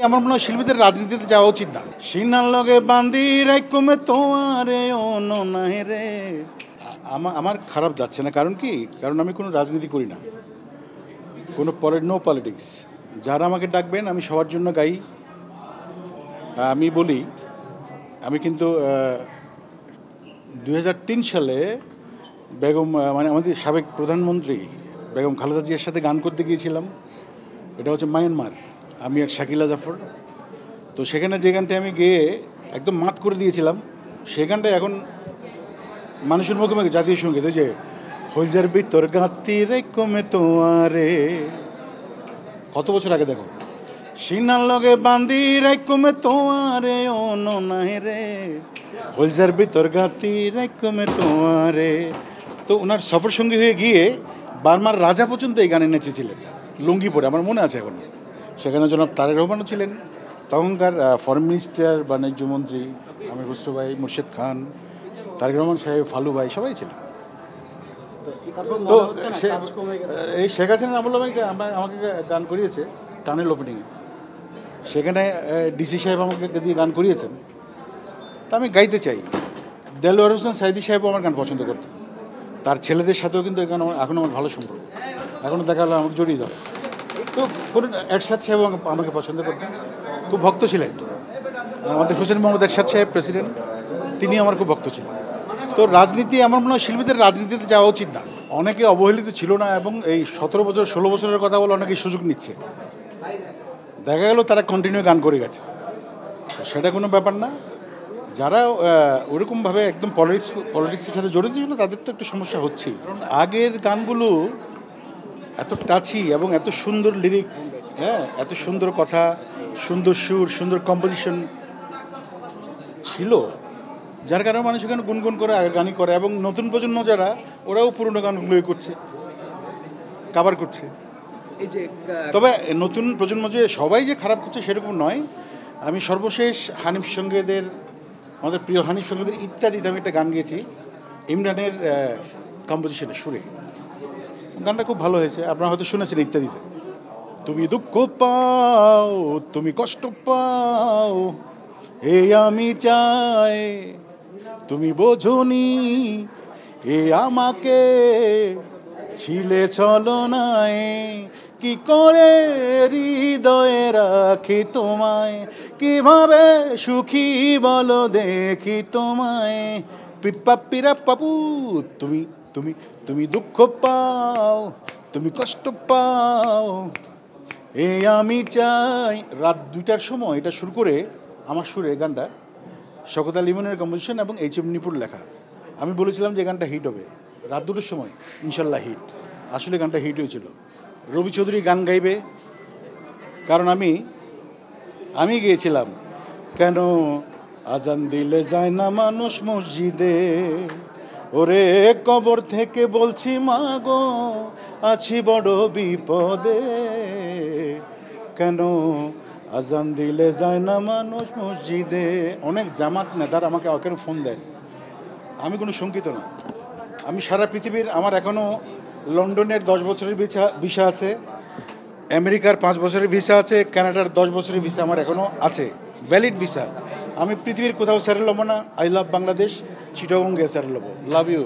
আমার মনে হয় শিল্পীদের রাজনীতিতে যাওয়া উচিত না। সিনার লগে বান্দি রাইকুমে তোমারে অন্য নাই রে। আমার খারাপ যাচ্ছে না, কারণ কি, কারণ আমি কোনো রাজনীতি করি না, কোনো নো পলিটিক্স। যারা আমাকে ডাকবেন আমি সবার জন্য গাই। আমি বলি, আমি কিন্তু 2003 সালে বেগম মানে আমাদের সাবেক প্রধানমন্ত্রী বেগম খালেদা জিয়ার সাথে গান করতে গিয়েছিলাম। এটা হচ্ছে মায়ানমার, আমি আর শাকিলা জাফর। তো সেখানে যে গানটা আমি গেয়ে একদম মাত করে দিয়েছিলাম, সেই গানটা এখন মানুষের মুখে মুখে জাতীয় সঙ্গীত। ওই যে হইজার ভিতর গাঁতি রে কমে তোয়ারে, কত বছর আগে দেখো। সিনার লগে বান্দি রে কমে তোয়ারে অন্য নাই রে, হইজার ভিতর গাঁতি রে কমে তোয়ারে। তো ওনার সফর সঙ্গী হয়ে গিয়ে বার্মার রাজা পর্যন্ত এই গানে নেচেছিলেন লুঙ্গি পরে, আমার মনে আছে এখন। সেখানে জনাব তারেক রহমানও ছিলেন, তখনকার ফরেন মিনিস্টার বাণিজ্যমন্ত্রী আমির খসরু ভাই, মুর্শেদ খান, তারেক রহমান সাহেব, ফালু ভাই, সবাই ছিলেন। তো এই শেখ হাসিনা আমলে আমাকে গান করিয়েছে টানেল ওপেনিংয়ে, সেখানে ডিসি সাহেব আমাকে দিয়ে গান করিয়েছেন। তা আমি গাইতে চাই। দেলোয়ার হোসেন সাইদি সাহেবও আমার গান পছন্দ করতেন, তার ছেলেদের সাথেও কিন্তু এই গান এখন আমার ভালো সম্পর্ক, এখনও দেখা হলো আমাকে জড়িয়ে ধরে। তো কোনো এরশাদ সাহেব আমাকে পছন্দ করতেন, খুব ভক্ত ছিলেন। আমাদের হোসেন মোহাম্মদ এরশাদ সাহেব প্রেসিডেন্ট, তিনি আমার খুব ভক্ত ছিলেন। তো রাজনীতি আমার মনে হয় শিল্পীদের রাজনীতিতে যাওয়া উচিত না। অনেকে অবহেলিত ছিল না, এবং এই 17 বছর 16 বছরের কথা বলে অনেকে সুযোগ নিচ্ছে। দেখা গেল তারা কন্টিনিউ গান করে গেছে, সেটা কোনো ব্যাপার না। যারা ওরকমভাবে একদম পলিটিক্সের সাথে জড়িত ছিল তাদের তো একটু সমস্যা হচ্ছেই। কারণ আগের গানগুলো এত টাচি এবং এত সুন্দর লিরিক, হ্যাঁ, এত সুন্দর কথা, সুন্দর সুর, সুন্দর কম্পোজিশন ছিল, যার কারণে মানুষ এখানে গুনগুন করে আগের গানই করে। এবং নতুন প্রজন্ম যারা, ওরাও পুরনো গানগুলোই করছে, কাভার করছে। এই যে তবে নতুন প্রজন্ম যে সবাই যে খারাপ করছে সেরকম নয়। আমি সর্বশেষ হানিফ সঙ্গীদের, আমাদের প্রিয় হানিফ সঙ্গীদের ইত্যাদিতে আমি একটা গান গেয়েছি ইমরানের কম্পোজিশনে, সুরে। গানটা খুব ভালো হয়েছে, আপনারা হয়তো শুনেছেন ইত্যাদিতে। তুমি দুঃখ পাও, তুমি কষ্ট পাও, এই আমি চাই, তুমি বোঝনি এ আমাকে ছিলে চলো নাই, কি করে হৃদয়ে রাখি তোমায়, কিভাবে সুখী বলো দেখি তোমায়, পিপ্পাপিরা পাপু। তুমি তুমি তুমি দুঃখ পাও, তুমি কষ্ট পাও, এই আমি চাই। রাত 2টার সময় এটা শুরু করে আমার সুরে গানটা, শওকত আলী ইমনের কম্পোজিশন এবং এইচ.এম. নিপুর লেখা। আমি বলেছিলাম যে গানটা হিট হবে, রাত 2টার সময় ইনশাল্লাহ হিট। আসলে গানটা হিট হয়েছিল। রবি চৌধুরী গান গাইবে, কারণ আমি গিয়েছিলাম কেন আজান দিলে যায় না মানুষ মসজিদে, ওরে কবর থেকে বলছি মাগো আছি বড় বিপদে, কেন আজান দিলে যায় না মানুষ মসজিদে। অনেক জামাত নেতার আমাকে কেন ফোন দেন, আমি কোনো শঙ্কিত না। আমি সারা পৃথিবীর, আমার এখনও লন্ডনের 10 বছরের ভিসা আছে, আমেরিকার 5 বছরের ভিসা আছে, কানাডার 10 বছরের ভিসা আমার এখনও আছে, ভ্যালিড ভিসা। আমি পৃথিবীর কোথাও স্যারেল হবো না। আই লাভ বাংলাদেশ, চিটাগং গিয়ে স্যারেল হবো। Love you.